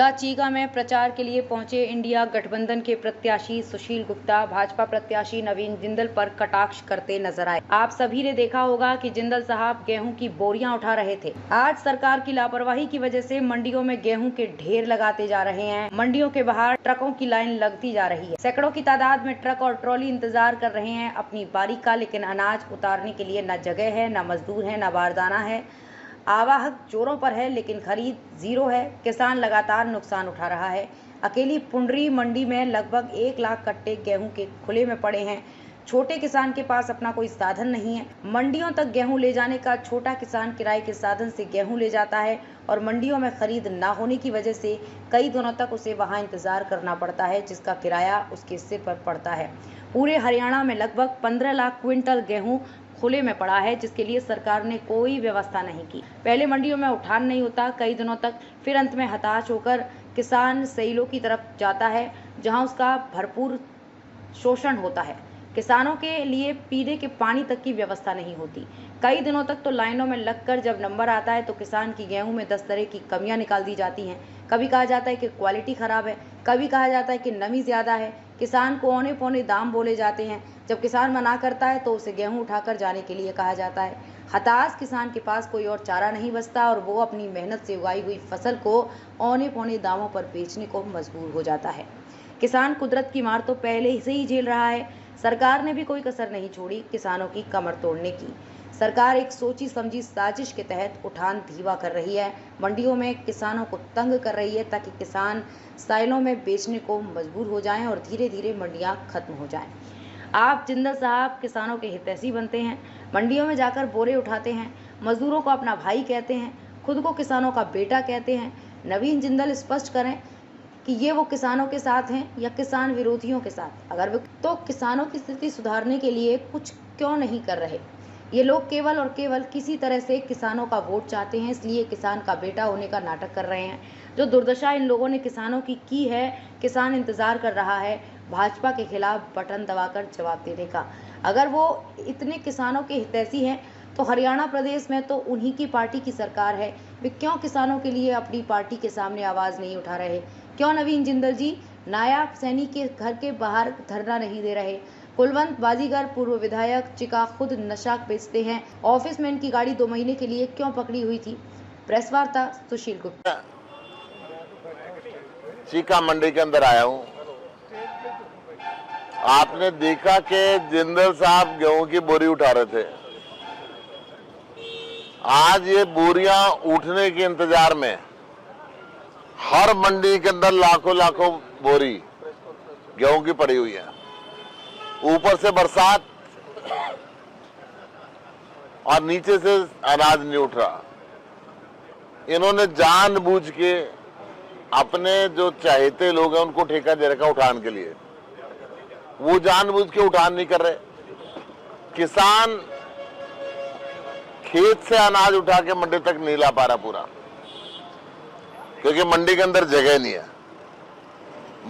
खुला चीका में प्रचार के लिए पहुंचे इंडिया गठबंधन के प्रत्याशी सुशील गुप्ता भाजपा प्रत्याशी नवीन जिंदल पर कटाक्ष करते नजर आए। आप सभी ने देखा होगा कि जिंदल साहब गेहूं की बोरियां उठा रहे थे। आज सरकार की लापरवाही की वजह से मंडियों में गेहूं के ढेर लगाते जा रहे हैं। मंडियों के बाहर ट्रकों की लाइन लगती जा रही है। सैकड़ों की तादाद में ट्रक और ट्रॉली इंतजार कर रहे हैं अपनी बारी का, लेकिन अनाज उतारने के लिए न जगह है, न मजदूर है, न बारदाना है। आवाहक जोरों पर है लेकिन खरीद जीरो है। किसान लगातार नुकसान उठा रहा है। अकेली पुंडरी मंडी में लगभग 1 लाख कट्टे गेहूं के खुले में पड़े हैं। छोटे किसान के पास अपना कोई साधन नहीं है। मंडियों तक गेहूं ले जाने का छोटा किसान किराए के साधन से गेहूं ले जाता है और मंडियों में खरीद न होने की वजह से कई दिनों तक उसे वहां इंतजार करना पड़ता है, जिसका किराया उसके सिर पर पड़ता है। पूरे हरियाणा में लगभग 15 लाख क्विंटल गेहूं खुले में पड़ा है, जिसके लिए सरकार ने कोई व्यवस्था नहीं की। पहले मंडियों में उठान नहीं होता कई दिनों तक, फिर अंत में हताश होकर किसान सेलों की तरफ जाता है, जहां उसका भरपूर शोषण होता है। किसानों के लिए पीने के पानी तक की व्यवस्था नहीं होती। कई दिनों तक तो लाइनों में लगकर जब नंबर आता है तो किसान की गेहूं में 10 तरह की कमियां निकाल दी जाती हैं। कभी कहा जाता है कि क्वालिटी खराब है, कभी कहा जाता है कि नमी ज्यादा है। किसान को औने पौने दाम बोले जाते हैं। जब किसान मना करता है तो उसे गेहूं उठाकर जाने के लिए कहा जाता है। हताश किसान के पास कोई और चारा नहीं बचता और वो अपनी मेहनत से उगाई हुई फसल को औने पौने दामों पर बेचने को मजबूर हो जाता है। किसान कुदरत की मार तो पहले से ही झेल रहा है। सरकार ने भी कोई कसर नहीं छोड़ी किसानों की कमर तोड़ने की। सरकार एक सोची समझी साजिश के तहत उठान धीवा कर रही है। मंडियों में किसानों को तंग कर रही है ताकि किसान साइलों में बेचने को मजबूर हो जाएं और धीरे धीरे मंडियां खत्म हो जाएं। आप जिंदल साहब किसानों के हितैषी बनते हैं, मंडियों में जाकर बोरे उठाते हैं, मजदूरों को अपना भाई कहते हैं, खुद को किसानों का बेटा कहते हैं। नवीन जिंदल स्पष्ट करें कि ये वो किसानों के साथ हैं या किसान विरोधियों के साथ। अगर वे तो किसानों की स्थिति सुधारने के लिए कुछ क्यों नहीं कर रहे। ये लोग केवल और केवल किसी तरह से किसानों का वोट चाहते हैं, इसलिए किसान का बेटा होने का नाटक कर रहे हैं। जो दुर्दशा इन लोगों ने किसानों की है, किसान इंतजार कर रहा है भाजपा के खिलाफ बटन दबाकर जवाब देने का। अगर वो इतने किसानों के हितैषी हैं तो हरियाणा प्रदेश में तो उन्हीं की पार्टी की सरकार है। वे क्यों किसानों के लिए अपनी पार्टी के सामने आवाज नहीं उठा रहे? क्यों नवीन जिंदल जी नायब सैनिक के घर के बाहर धरना नहीं दे रहे? कुलवंत बाजीगर पूर्व विधायक चिका खुद नशा बेचते हैं। ऑफिस में इनकी गाड़ी 2 महीने के लिए क्यों पकड़ी हुई थी? प्रेस वार्ता सुशील गुप्ता। चीका मंडी के अंदर आया हूँ। आपने देखा कि जिंदल साहब गेहूं की बोरी उठा रहे थे। आज ये बोरियां उठने के इंतजार में हर मंडी के अंदर लाखों लाखों बोरी गेहूं की पड़ी हुई है। ऊपर से बरसात और नीचे से अनाज नहीं उठ रहा। इन्होंने जानबूझ के अपने जो चाहते लोग हैं उनको ठेका दे रखा उठान के लिए। वो जानबूझ के उठान नहीं कर रहे। किसान खेत से अनाज उठा के मंडी तक नहीं ला पा रहा पूरा, क्योंकि मंडी के अंदर जगह नहीं है।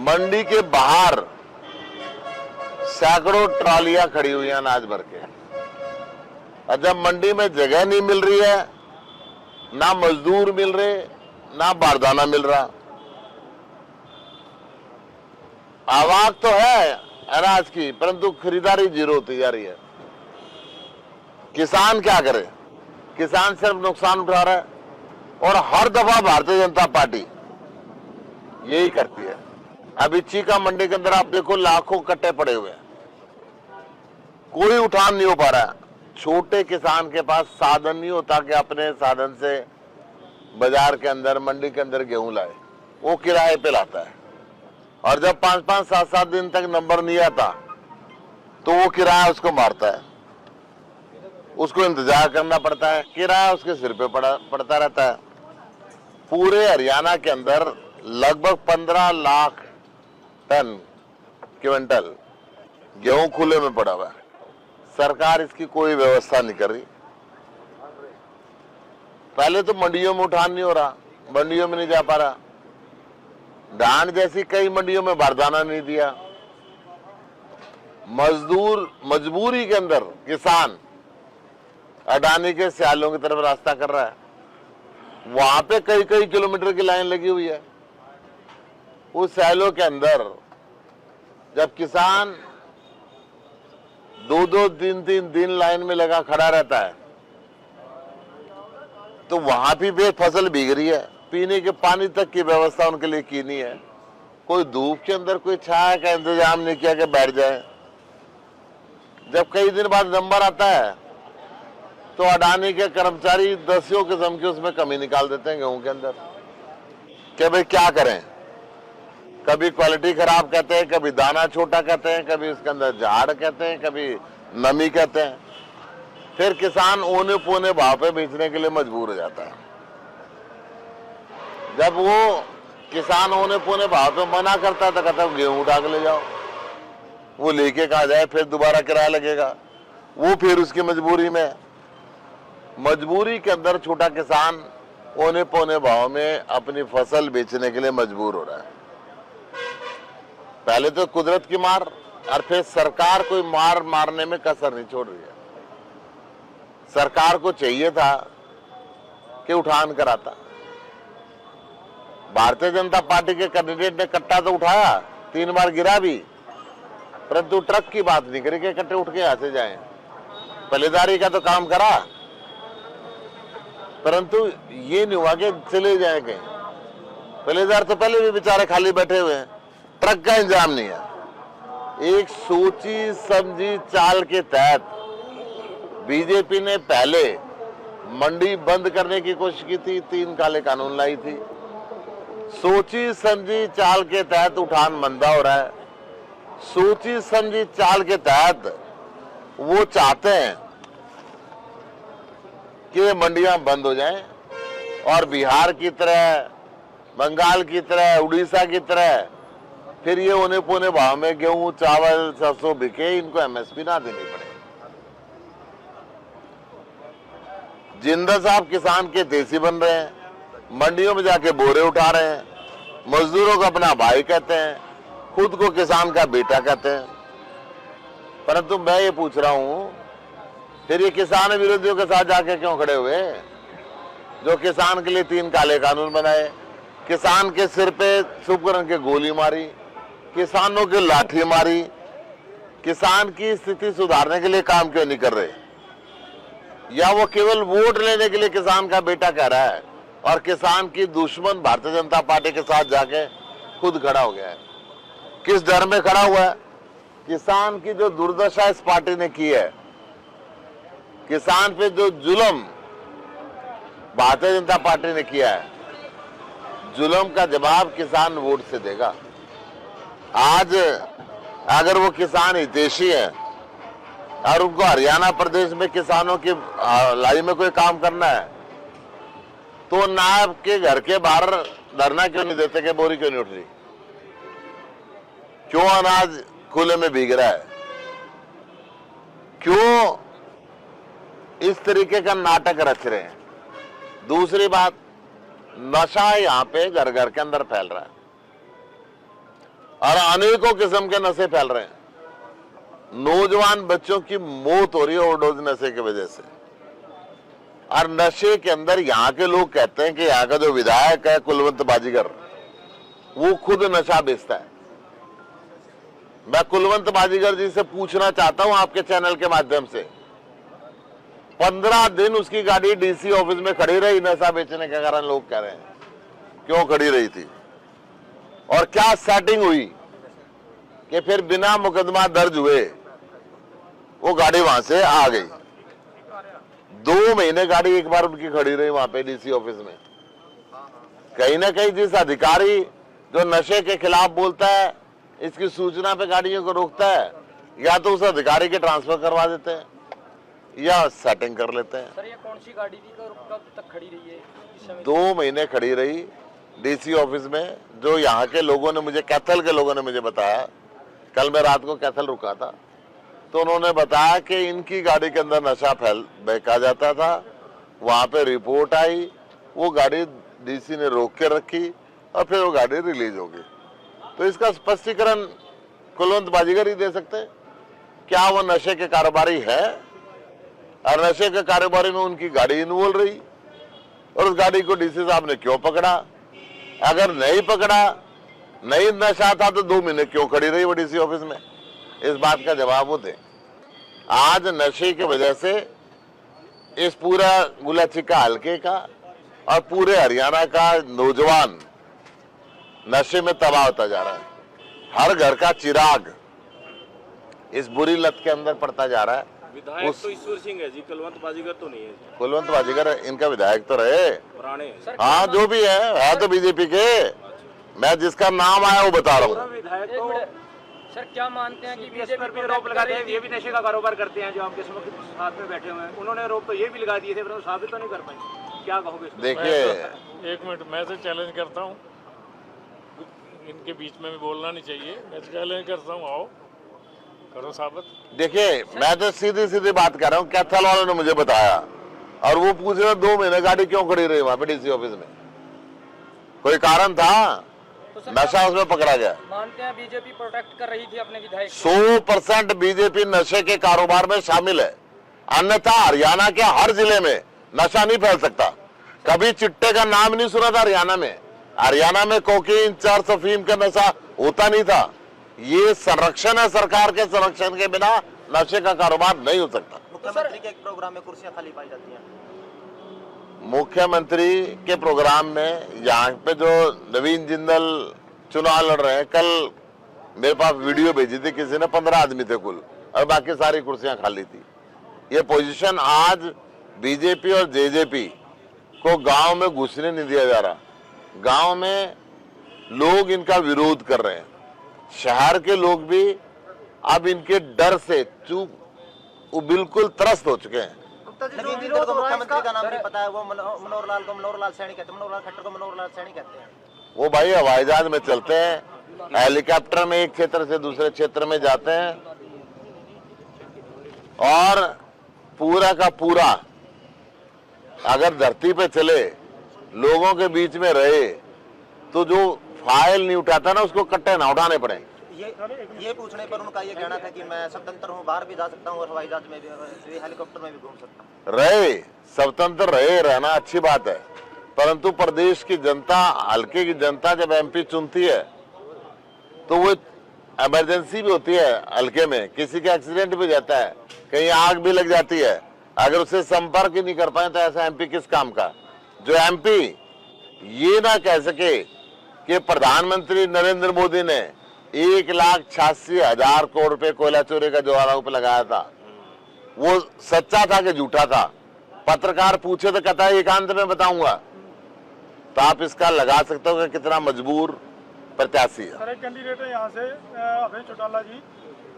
मंडी के बाहर सैकड़ों ट्रालियां खड़ी हुई हैं अनाज भर के। और जब मंडी में जगह नहीं मिल रही है, ना मजदूर मिल रहे, ना बारदाना मिल रहा। आवाज तो है अनाज की, परंतु खरीदारी जीरो होती जा रही है। किसान क्या करे? किसान सिर्फ नुकसान उठा रहा है और हर दफा भारतीय जनता पार्टी यही करती है। अभी चीका मंडी के अंदर आप देखो लाखों कट्टे पड़े हुए हैं, कोई उठान नहीं हो पा रहा है। छोटे किसान के पास साधन नहीं होता कि अपने साधन से बाजार के अंदर मंडी के अंदर गेहूं लाए। वो किराए पे लाता है और जब 5-5, 7-7 दिन तक नंबर नहीं आता तो वो किराया उसको मारता है। उसको इंतजार करना पड़ता है, किराया उसके सिर पे पड़ता रहता है। पूरे हरियाणा के अंदर लगभग 15 लाख टन क्विंटल गेहूं खुले में पड़ा हुआ है। सरकार इसकी कोई व्यवस्था नहीं कर रही। पहले तो मंडियों में उठान नहीं हो रहा, मंडियों में नहीं जा पा रहा। धान जैसी कई मंडियों में बारदाना नहीं दिया। मजदूर मजबूरी के अंदर किसान अडानी के स्यालों की तरफ रास्ता कर रहा है। वहां पे कई कई किलोमीटर की लाइन लगी हुई है। उस सैलो के अंदर जब किसान 2-2 3-3 दिन लाइन में लगा खड़ा रहता है तो वहां भी फसल भीग रही है, पीने के पानी तक की व्यवस्था उनके लिए की नहीं है। कोई धूप के अंदर कोई छाया का इंतजाम नहीं किया कि बैठ जाए। जब कई दिन बाद नंबर आता है तो अडानी के कर्मचारी दसियों किस्म की उसमें कमी निकाल देते हैं गेहूं के अंदर कि भाई क्या करें। कभी क्वालिटी खराब कहते हैं, कभी दाना छोटा कहते हैं, कभी उसके अंदर झाड़ कहते हैं, कभी नमी कहते हैं। फिर किसान औने पौने भाव पे बेचने के लिए मजबूर हो जाता है। जब वो किसान औने पौने भाव पे मना करता है तो कहता है गेहूं उठा के ले जाओ। वो लेके कहा जाए, फिर दोबारा किराया लगेगा। वो फिर उसकी मजबूरी के अंदर छोटा किसान औने पौने भाव में अपनी फसल बेचने के लिए मजबूर हो रहा है। पहले तो कुदरत की मार और फिर सरकार कोई मारने में कसर नहीं छोड़ रही है। सरकार को चाहिए था कि उठान कराता। भारतीय जनता पार्टी के कैंडिडेट ने कट्टा तो उठाया, 3 बार गिरा भी, परंतु ट्रक की बात नहीं करी कि कट्टे उठ के यहां से जाएं। पहलेदारी का तो काम करा, परंतु ये नहीं हुआ कि चले जाए कहीं। पहलेदार तो पहले भी बेचारे खाली बैठे हुए हैं, ट्रक का इंतजाम नहीं है। एक सोची समझी चाल के तहत बीजेपी ने पहले मंडी बंद करने की कोशिश की थी, 3 काले कानून लाई थी। सोची समझी चाल के तहत उठान मंदा हो रहा है। सोची समझी चाल के तहत वो चाहते हैं कि मंडियां बंद हो जाएं और बिहार की तरह, बंगाल की तरह, उड़ीसा की तरह फिर ये औने पौने भाव में गेहूं, चावल, सरसों बिके, इनको एमएसपी ना देनी पड़े। जिंदल साहब किसान के देसी बन रहे हैं, मंडियों में जाके बोरे उठा रहे हैं, मजदूरों को अपना भाई कहते हैं, खुद को किसान का बेटा कहते हैं। परंतु मैं ये पूछ रहा हूं, फिर ये किसान विरोधियों के साथ जाके क्यों खड़े हुए जो किसान के लिए 3 काले कानून बनाए, किसान के सिर पे शुभकरण के गोली मारी, किसानों के लाठी मारी। किसान की स्थिति सुधारने के लिए काम क्यों नहीं कर रहे? या वो केवल वोट लेने के लिए किसान का बेटा कह रहा है और किसान की दुश्मन भारतीय जनता पार्टी के साथ जाके खुद खड़ा हो गया है? किस डर में खड़ा हुआ है? किसान की जो दुर्दशा इस पार्टी ने की है, किसान पे जो जुल्म भारतीय जनता पार्टी ने किया है, जुल्म का जवाब किसान वोट से देगा। आज अगर वो किसान हितैषी है और उनको हरियाणा प्रदेश में किसानों की लाई में कोई काम करना है तो नायब के घर के बाहर धरना क्यों नहीं देते कि बोरी क्यों नहीं उठ रही? क्यों अनाज खुले में भीग रहा है? क्यों इस तरीके का नाटक रच रहे हैं? दूसरी बात, नशा यहां पे घर घर के अंदर फैल रहा है और अनेकों किस्म के नशे फैल रहे हैं। नौजवान बच्चों की मौत हो रही है ओवरडोज नशे की वजह से। और नशे के अंदर यहाँ के लोग कहते हैं कि यहाँ का जो विधायक है कुलवंत बाजीगर, वो खुद नशा बेचता है। मैं कुलवंत बाजीगर जी से पूछना चाहता हूं आपके चैनल के माध्यम से, 15 दिन उसकी गाड़ी डीसी ऑफिस में खड़ी रही नशा बेचने के कारण। लोग कह रहे हैं क्यों खड़ी रही थी और क्या सेटिंग हुई कि फिर बिना मुकदमा दर्ज हुए वो गाड़ी वहां से आ गई। 2 महीने गाड़ी एक बार उनकी खड़ी रही वहां पे डीसी ऑफिस में। कहीं ना कहीं जिस अधिकारी जो नशे के खिलाफ बोलता है, इसकी सूचना पे गाड़ियों को रोकता है, या तो उस अधिकारी के ट्रांसफर करवा देते हैं या सेटिंग कर लेते हैं। सर, ये कौन सी गाड़ी थी, कब तक खड़ी रही है? इस समय 2 महीने खड़ी रही डीसी ऑफिस में। जो यहाँ के लोगों ने मुझे, कैथल के लोगों ने मुझे बताया, कल मैं रात को कैथल रुका था, तो उन्होंने बताया कि इनकी गाड़ी के अंदर नशा बेचा जाता था। वहां पे रिपोर्ट आई, वो गाड़ी डीसी ने रोक के रखी और फिर वो गाड़ी रिलीज होगी। तो इसका स्पष्टीकरण कुलवंत बाजीगर ही दे सकते हैं। क्या वो नशे के कारोबारी है और नशे के कारोबारी में उनकी गाड़ी इन्वॉल्व रही और उस गाड़ी को डीसी साहब ने क्यों पकड़ा? अगर नहीं पकड़ा नहीं नशा था तो 2 महीने क्यों खड़ी रही वो डीसी ऑफिस में? इस बात का जवाब वो दे। आज नशे की वजह से इस पूरा गुलाचिका हल्के का और पूरे हरियाणा का नौजवान नशे में तबाह होता जा रहा है। हर घर का चिराग इस बुरी लत के अंदर पड़ता जा रहा है। विधायक तो ईश्वर सिंह है जी, कुलवंत बाजीगर तो नहीं है जी। कुलवंत बाजीगर इनका विधायक तो रहे, पुराने हैं। हाँ जो भी है तो बीजेपी के। मैं जिसका नाम आया वो बता रहा हूँ। विधायक एक तो मिनट सर, क्या मानते हैं कि बीजेपी पर भी आरोप लगाते हैं, ये भी नशे का कारोबार करते हैं जो आपके साथ में बैठे हुए हैं। उन्होंने आरोप तो ये भी लगा दिए थे, पर साबित तो नहीं कर पाए। क्या कहोगे इसको? देखिए, एक मिनट, मैं तो चैलेंज करता हूँ, इनके बीच में भी बोलना नहीं चाहिए। मैं तो चैलेंज करता हूँ, आओ करो साबित। देखिए मैं तो सीधी सीधी बात कर रहा हूँ। कैथल वालों ने मुझे बताया और वो पूछ रहे 2 महीने गाड़ी क्यों खड़ी रही वहां पे डीसी ऑफिस में? कोई कारण था? तो सर नशा उसमें पकड़ा गया। मानते हैं बीजेपी प्रोटेक्ट कर रही थी अपने विधायक को? 100% बीजेपी नशे के कारोबार में शामिल है, अन्यथा हरियाणा के हर जिले में नशा नहीं फैल सकता। कभी चिट्टे का नाम नहीं सुना था हरियाणा में। हरियाणा में कोकीन, चरस, अफीम का नशा होता नहीं था। ये संरक्षण है, सरकार के संरक्षण के बिना नशे का कारोबार नहीं हो सकता। मुख्यमंत्री के एक प्रोग्राम में कुर्सियां खाली पाई जाती हैं। मुख्यमंत्री के प्रोग्राम में यहाँ पे जो नवीन जिंदल चुनाव लड़ रहे हैं, कल मेरे पास वीडियो भेजी थी किसी ने, 15 आदमी थे कुल और बाकी सारी कुर्सियां खाली थी। ये पोजीशन आज बीजेपी और जेजेपी को गांव में घुसने नहीं दिया जा रहा। गांव में लोग इनका विरोध कर रहे हैं। शहर के लोग भी अब इनके डर से चूप बिल्कुल त्रस्त हो चुके हैं। नवीन जिंदल को मुख्यमंत्री का नाम नहीं पता है, वो मनोहर लाल को मनोहर लाल सैनी कहते हैं, मनोहर लाल खट्टर को मनोहर लाल सैनी कहते हैं। वो भाई हवाई जहाज में चलते हैं, हेलीकॉप्टर में एक क्षेत्र से दूसरे क्षेत्र में जाते हैं और पूरा का पूरा अगर धरती पे चले, लोगों के बीच में रहे, तो जो फाइल नहीं उठाता ना उसको कट्टे ना उठाने पड़े। ये पूछने पर उनका ये कहना था कि मैं स्वतंत्र हूँ, बाहर भी जा सकता हूँ और हवाई जहाज में भी, हेलीकॉप्टर में भी घूम सकता हूँ। रहे स्वतंत्र रहे, रहना अच्छी बात है, परंतु प्रदेश की जनता, हल्के की जनता जब एमपी चुनती है तो वो इमरजेंसी भी होती है। हल्के में किसी का एक्सीडेंट भी जाता है, कहीं आग भी लग जाती है, अगर उससे संपर्क ही नहीं कर पाए तो ऐसा एमपी किस काम का? जो एमपी ये ना कह सके कि प्रधानमंत्री नरेंद्र मोदी ने 1,86,000 करोड़ रुपए कोयला चोरी का जो आरोप लगाया था, वो सच्चा था कि झूठा था? पत्रकार पूछे तो कहता है एकांत में बताऊंगा। तो आप इसका लगा सकते हो कि कितना मजबूर प्रत्याशी है। सर एक कैंडिडेट है यहाँ से अभय चौटाला जी,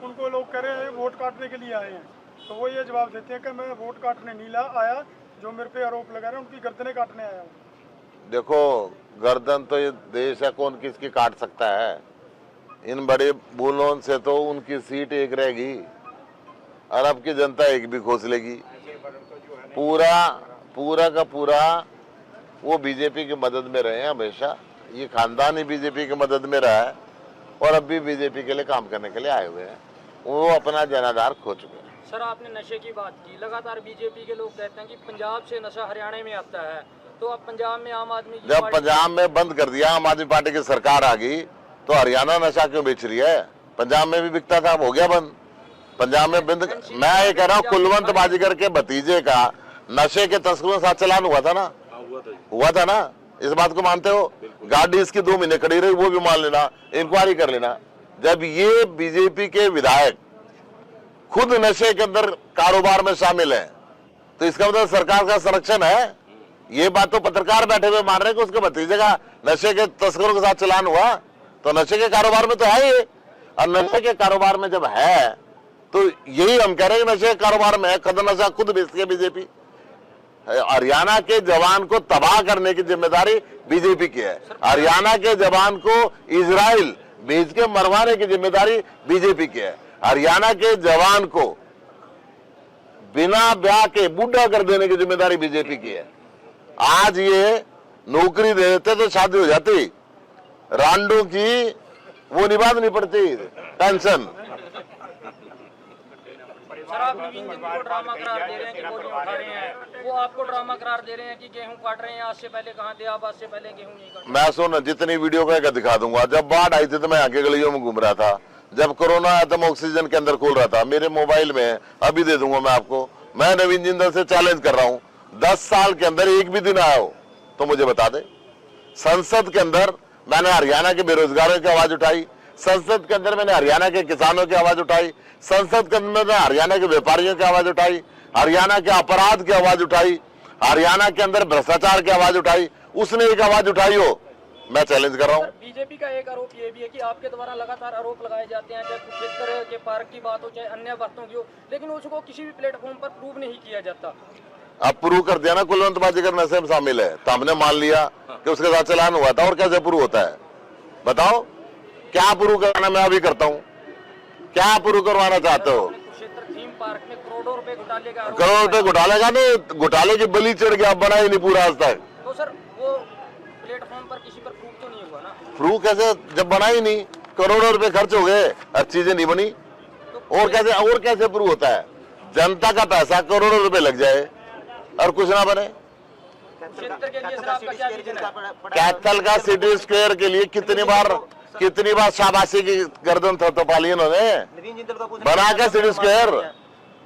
उनको लोग कह रहे हैं वोट काटने के लिए आए हैं, तो वो ये जवाब देते हैं कि मैं वोट काटने नहीं आया, जो मेरे पे आरोप लगा रहे हैं उनकी गर्दनें काटने आया हूँ। देखो गर्दन तो ये देश है, कौन किसकी काट सकता है? इन बड़े बोलों से तो उनकी सीट एक रहेगी और अब की जनता एक भी खोस लेगी। पूरा का पूरा वो बीजेपी की मदद में रहे हैं हमेशा। ये खानदान ही बीजेपी की मदद में रहा है और अब भी बीजेपी के लिए काम करने के लिए आए हुए हैं। वो अपना जनाधार खो चुके हैं। सर आपने नशे की बात की, लगातार बीजेपी के लोग कहते हैं कि पंजाब से नशा हरियाणा में आता है, तो अब पंजाब में आम आदमी की जब पंजाब में बंद कर दिया, आम आदमी पार्टी की सरकार आ गई, तो हरियाणा नशा क्यों बेच रही है? पंजाब में भी बिकता था, हो गया बंद। पंजाब में बंद। मैं ये कह रहा हूँ कुलवंत बाजीगर के भतीजे का नशे के तस्करों के साथ चलान हुआ था ना? हुआ था ना? इस बात को मानते हो? गाड़ी इसकी 2 महीने खड़ी रही, वो भी मान लेना, इंक्वायरी कर लेना। जब ये बीजेपी के विधायक खुद नशे के अंदर कारोबार में शामिल है, तो इसका मतलब सरकार का संरक्षण है। ये बात तो पत्रकार बैठे हुए मान रहे हैं कि उसके भतीजे का नशे के तस्करों के साथ चलान हुआ, तो नशे के कारोबार में तो है ये। और नशे के कारोबार में जब है तो यही हम कह रहे हैं कि नशे के कारोबार में है, खुद नशा खुद बेचती है बीजेपी। हरियाणा के जवान को तबाह करने की जिम्मेदारी बीजेपी की है। हरियाणा के जवान को इजराइल भेज के मरवाने की जिम्मेदारी बीजेपी की है। हरियाणा के जवान को बिना ब्याह के बूढ़ा कर देने की जिम्मेदारी बीजेपी की है। आज ये नौकरी दे देते तो शादी हो जाती, रांडों की वो निभानी पड़ती पेंशन। सर आप नवीन जिंदल को ड्रामा करार दे रहे हैं कि बोरियां उठा रहे हैं, वो आपको ड्रामा करार दे रहे हैं कि गेहूं काट रहे हैं। आज से पहले कहाँ थे आप? आज से पहले गेहूं नहीं काट। मैं सुन जितनी वीडियो का दिखा दूंगा। जब बाढ़ आई थी तो मैं आगे गलियों में घूम रहा था। जब कोरोना आया तो मैं ऑक्सीजन के अंदर खोल रहा था। मेरे मोबाइल में अभी दे दूंगा मैं आपको। मैं नवीन जिंदल से चैलेंज कर रहा हूँ, 10 साल के अंदर एक भी दिन आया हो तो मुझे बता दे। संसद के अंदर मैंने हरियाणा के बेरोजगारों की आवाज उठाई, संसद के अंदर मैंने हरियाणा के किसानों की आवाज उठाई, संसद के अंदर मैंने हरियाणा के व्यापारियों की आवाज उठाई, हरियाणा के अपराध की आवाज उठाई, हरियाणा के अंदर भ्रष्टाचार की आवाज उठाई। उसने एक आवाज उठाई हो, मैं चैलेंज कर रहा हूँ। बीजेपी का एक आरोप ये भी है कि आपके द्वारा लगातार आरोप लगाए जाते हैं, चाहे कुरुक्षेत्र के पार्क की बात हो चाहे अन्य बातों की हो, लेकिन उसको किसी भी प्लेटफॉर्म पर प्रूव नहीं किया जाता। अब प्रूव कर दिया ना, कुलवंत बाजीगर नशे में शामिल है तो हमने मान लिया कि उसके साथ चलान हुआ था। और कैसे प्रूव होता है बताओ? क्या प्रूव कराना मैं अभी करता हूँ? क्या प्रूव करवाना चाहते हो? कुरुक्षेत्र थीम पार्क में करोड़ों रुपए घोटाले का आरोप करोड़ रुपए घोटाले का नहीं, घोटाले की बलि चढ़ गया, बना ही नहीं पूरा आज तक। तो सर वो प्लेटफॉर्म पर किसी पर प्रूव तो नहीं हुआ ना? प्रूव कैसे जब बना ही नहीं? करोड़ों रुपए खर्च हो गए और चीजें नहीं बनी। और कैसे प्रूव होता है? जनता का पैसा करोड़ों रुपए लग जाए और कुछ ना बने। कुरुक्षेत्र के लिए सर आपका क्या विजन है? कैथल का सिटी स्क्वायर के लिए कितनी बार शाबाशी की गर्दन तो पाली इन्होंने। नवीन जिंदल को बना के सिटी स्क्वायर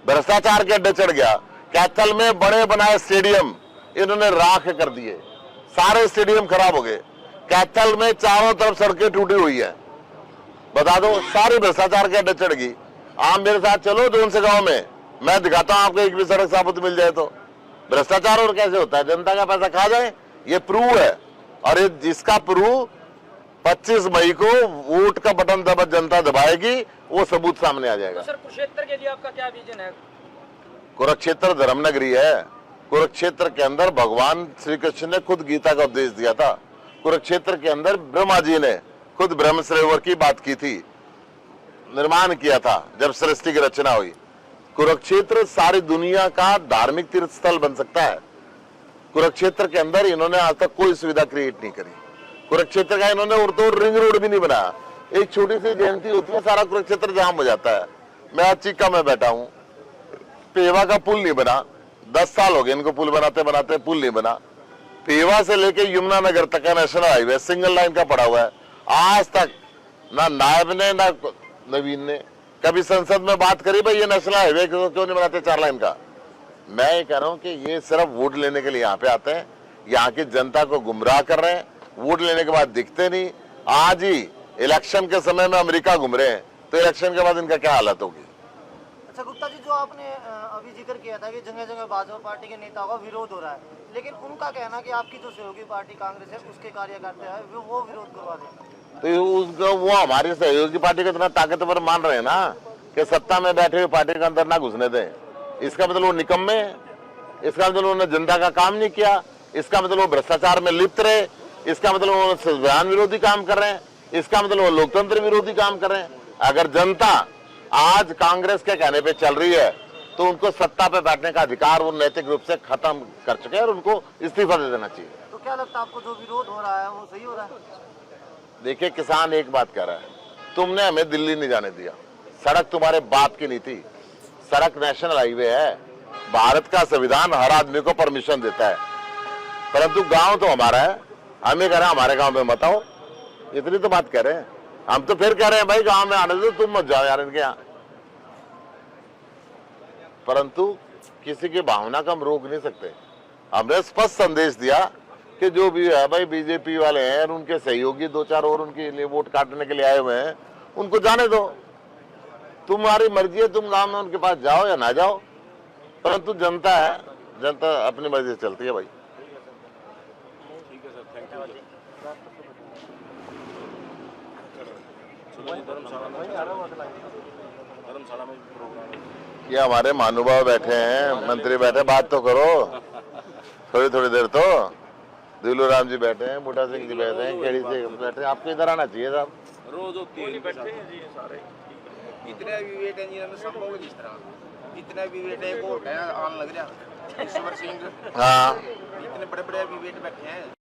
भ्रष्टाचार के अड्डे चढ़ गया। कैथल में बड़े बनाए स्टेडियम इन्होंने राख कर दिए, सारे स्टेडियम खराब हो गए। कैथल में चारों तरफ सड़कें टूटी हुई है। बता दो, सारी भ्रष्टाचार के अड्डे चढ़ गई। आप मेरे साथ चलो जोन से गांव में, मैं दिखाता हूं आपको एक भी सड़क साबुत मिल जाए तो। भ्रष्टाचार और कैसे होता है? जनता का पैसा खा जाए, ये प्रूव है। और ये जिसका प्रूव 25 मई को वोट का बटन दबा जनता दबाएगी, वो सबूत सामने आ जाएगा। तो सर कुरुक्षेत्र के लिए आपका क्या विजन है? कुरुक्षेत्र धर्मनगरी है। कुरुक्षेत्र के अंदर भगवान श्री कृष्ण ने खुद गीता का उपदेश दिया था। कुरुक्षेत्र के अंदर ब्रह्मा जी ने खुद ब्रह्म सरोवर की बात की थी, निर्माण किया था जब सृष्टि की रचना हुई। कुरुक्षेत्र सारी दुनिया का धार्मिक तीर्थ स्थल बन सकता है। कुरुक्षेत्र के अंदर इन्होंने आज तक कोई सुविधा क्रिएट नहीं करी। कुरुक्षेत्र का इन्होंने और तो रिंग रोड भी नहीं बनाया। एक छोटी सी जयंती होती है, सारा कुरुक्षेत्र जाम हो जाता है। मैं आज चीका में बैठा हूँ, पेवा का पुल नहीं बना। 10 साल हो गए इनको पुल बनाते बनाते, पुल नहीं बना। पेवा से लेके यमुना नगर तक का नेशनल हाईवे सिंगल लाइन का पड़ा हुआ है। आज तक ना नायब ने ना नवीन ने कभी संसद में बात करी भाई ये नेशनल हाईवे क्यों नहीं बनाते 4 लाइन का। मैं ये कह रहा हूँ कि ये सिर्फ वोट लेने के लिए यहाँ पे आते हैं, यहाँ की जनता को गुमराह कर रहे हैं। वोट लेने के बाद दिखते नहीं। आज ही इलेक्शन के समय में अमेरिका घूम रहे हैं, तो इलेक्शन के बाद इनका क्या हालत होगी? अच्छा गुप्ता जी, जो आपने अभी जिक्र किया था कि जगह जगह भाजपा पार्टी के नेताओं का विरोध हो रहा है, लेकिन उनका कहना कि आपकी जो सहयोगी पार्टी कांग्रेस है उसके कार्यकर्ता है वो विरोध करवा दें। तो उसको वो हमारी सहयोगी पार्टी को इतना ताकतवर मान रहे हैं ना कि सत्ता में बैठे हुए पार्टी के अंदर ना घुसने दें। इसका मतलब वो निकम्मे हैं, इसका मतलब उन्होंने जनता का काम नहीं किया, इसका मतलब वो भ्रष्टाचार में लिप्त रहे, इसका मतलब वो संविधान विरोधी काम कर रहे हैं, इसका मतलब वो लोकतंत्र विरोधी काम कर रहे हैं। अगर जनता आज कांग्रेस के कहने पे चल रही है तो उनको सत्ता पे बैठने का अधिकार वो नैतिक रूप से खत्म कर चुके हैं और उनको इस्तीफा दे देना चाहिए। तो क्या लगता है आपको जो विरोध हो रहा है वो सही हो रहा है? देखिए, किसान एक बात कह रहा है, तुमने हमें दिल्ली नहीं जाने दिया, सड़क तुम्हारे बाप की नहीं थी। सड़क नेशनल हाईवे है, भारत का संविधान हर आदमी को परमिशन देता है, परंतु गांव तो हमारा है। हम ये कह रहे हैं हमारे गांव में मत आओ, इतनी तो बात कह रहे हैं। हम तो फिर कह रहे हैं भाई गांव में आने दो, तुम मत जाओ यार इनके यहाँ। परंतु किसी की भावना को हम रोक नहीं सकते। हमने स्पष्ट संदेश दिया कि जो भी है भाई बीजेपी वाले हैं, उनके सहयोगी 2-4 और उनके लिए वोट काटने के लिए आए हुए हैं, उनको जाने दो। तुम्हारी मर्जी है, तुम गांव में उनके पास जाओ या ना जाओ, परंतु जनता है, जनता अपनी मर्जी से चलती है भाई। ये हमारे महानुभाव बैठे हैं, मंत्री बैठे, बात तो करो थोड़ी थोड़ी देर। तो दिलू राम जी बैठे हैं, बूटा सिंह जी बैठे हैं, केड़ी से बैठे हैं। आपको इधर आना चाहिए साहब। रोज होती है बैठे हैं जी सारे, इतने भी वेट है जी संभव जिस तरह इतने भी वेट है को आन लग रहा ईश्वर सिंह। हाँ, इतने बड़े बड़े भी वेट बैठे हैं।